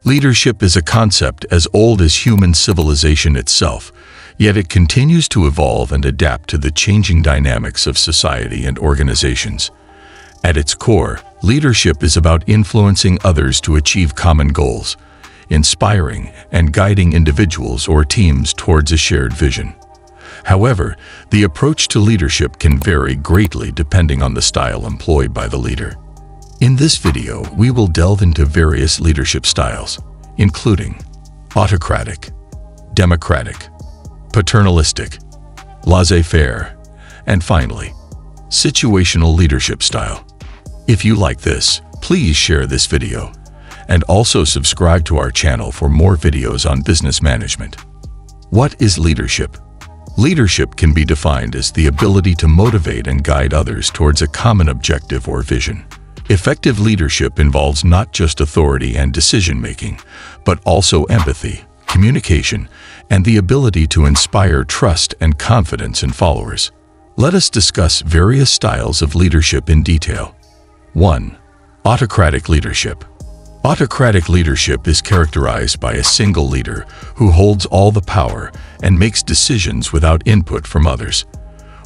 Leadership is a concept as old as human civilization itself, yet it continues to evolve and adapt to the changing dynamics of society and organizations. At its core, leadership is about influencing others to achieve common goals, inspiring and guiding individuals or teams towards a shared vision. However, the approach to leadership can vary greatly depending on the style employed by the leader. In this video, we will delve into various leadership styles, including autocratic, democratic, paternalistic, laissez-faire, and finally, situational leadership style. If you like this, please share this video, and also subscribe to our channel for more videos on business management. What is leadership? Leadership can be defined as the ability to motivate and guide others towards a common objective or vision. Effective leadership involves not just authority and decision-making, but also empathy, communication, and the ability to inspire trust and confidence in followers. Let us discuss various styles of leadership in detail. 1. Autocratic leadership. Autocratic leadership is characterized by a single leader who holds all the power and makes decisions without input from others.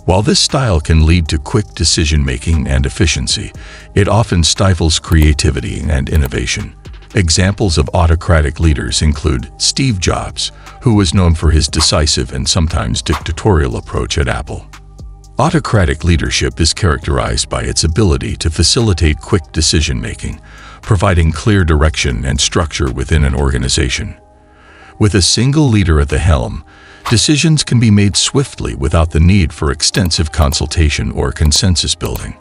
While this style can lead to quick decision-making and efficiency, it often stifles creativity and innovation. Examples of autocratic leaders include Steve Jobs, who was known for his decisive and sometimes dictatorial approach at Apple. Autocratic leadership is characterized by its ability to facilitate quick decision-making, providing clear direction and structure within an organization. With a single leader at the helm, decisions can be made swiftly without the need for extensive consultation or consensus building.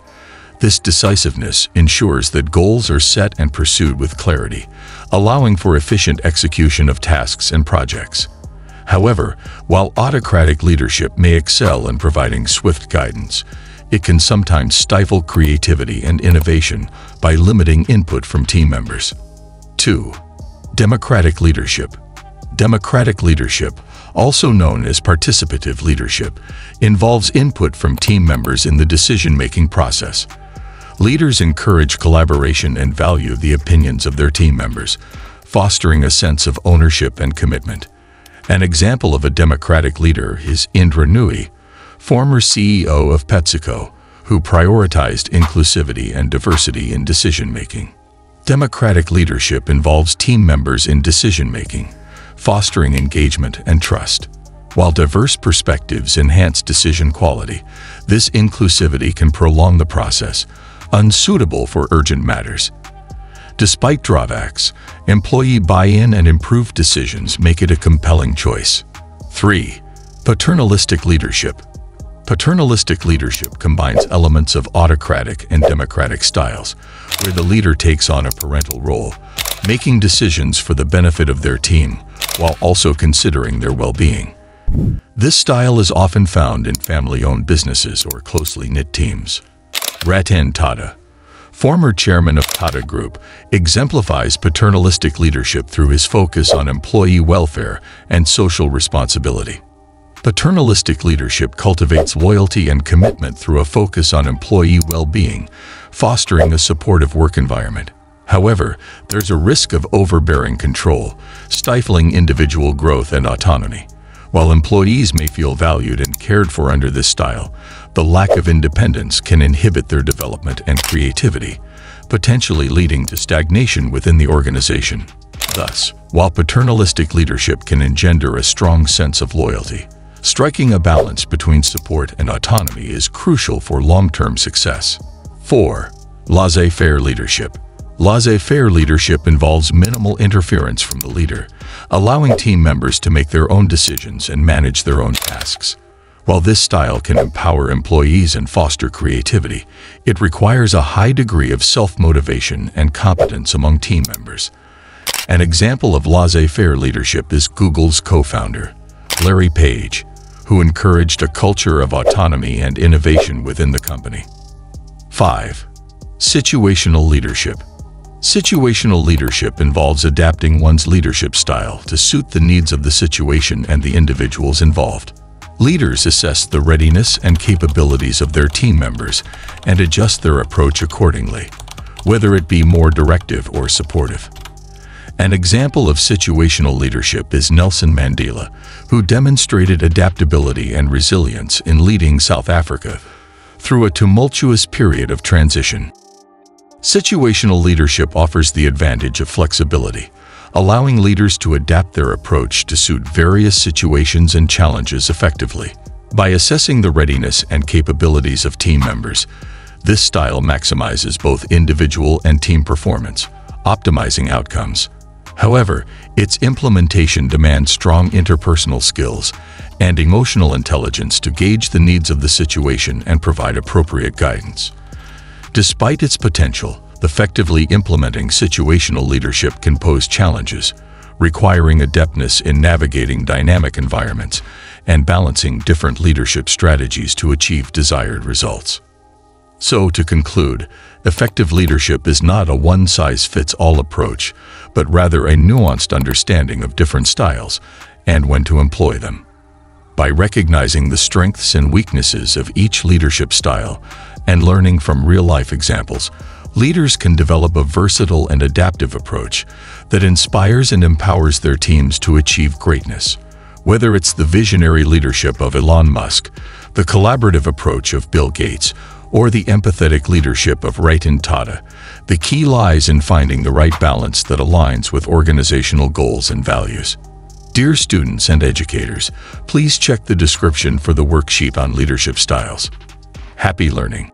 This decisiveness ensures that goals are set and pursued with clarity, allowing for efficient execution of tasks and projects. However, while autocratic leadership may excel in providing swift guidance, it can sometimes stifle creativity and innovation by limiting input from team members. 2. Democratic leadership. Democratic leadership, also known as participative leadership, involves input from team members in the decision-making process. Leaders encourage collaboration and value the opinions of their team members, fostering a sense of ownership and commitment. An example of a democratic leader is Indra Nooyi, former CEO of PepsiCo, who prioritized inclusivity and diversity in decision-making. Democratic leadership involves team members in decision-making, fostering engagement and trust. While diverse perspectives enhance decision quality, this inclusivity can prolong the process, unsuitable for urgent matters. Despite drawbacks, employee buy-in and improved decisions make it a compelling choice. 3. Paternalistic leadership. Paternalistic leadership combines elements of autocratic and democratic styles, where the leader takes on a parental role, making decisions for the benefit of their team, while also considering their well-being. This style is often found in family-owned businesses or closely knit teams. Ratan Tata, former chairman of Tata Group, exemplifies paternalistic leadership through his focus on employee welfare and social responsibility. Paternalistic leadership cultivates loyalty and commitment through a focus on employee well-being, fostering a supportive work environment. However, there's a risk of overbearing control, stifling individual growth and autonomy. While employees may feel valued and cared for under this style, the lack of independence can inhibit their development and creativity, potentially leading to stagnation within the organization. Thus, while paternalistic leadership can engender a strong sense of loyalty, striking a balance between support and autonomy is crucial for long-term success. 4. Laissez-faire leadership. Laissez-faire leadership involves minimal interference from the leader, allowing team members to make their own decisions and manage their own tasks. While this style can empower employees and foster creativity, it requires a high degree of self-motivation and competence among team members. An example of laissez-faire leadership is Google's co-founder, Larry Page, who encouraged a culture of autonomy and innovation within the company. 5. Situational leadership. Situational leadership involves adapting one's leadership style to suit the needs of the situation and the individuals involved. Leaders assess the readiness and capabilities of their team members and adjust their approach accordingly, whether it be more directive or supportive. An example of situational leadership is Nelson Mandela, who demonstrated adaptability and resilience in leading South Africa through a tumultuous period of transition. Situational leadership offers the advantage of flexibility, allowing leaders to adapt their approach to suit various situations and challenges effectively. By assessing the readiness and capabilities of team members, this style maximizes both individual and team performance, optimizing outcomes. However, its implementation demands strong interpersonal skills and emotional intelligence to gauge the needs of the situation and provide appropriate guidance. Despite its potential, effectively implementing situational leadership can pose challenges, requiring adeptness in navigating dynamic environments and balancing different leadership strategies to achieve desired results. So, to conclude, effective leadership is not a one-size-fits-all approach, but rather a nuanced understanding of different styles and when to employ them. By recognizing the strengths and weaknesses of each leadership style and learning from real-life examples, leaders can develop a versatile and adaptive approach that inspires and empowers their teams to achieve greatness. Whether it's the visionary leadership of Elon Musk, the collaborative approach of Bill Gates, or the empathetic leadership of Ratan Tata, the key lies in finding the right balance that aligns with organizational goals and values. Dear students and educators, please check the description for the worksheet on leadership styles. Happy learning!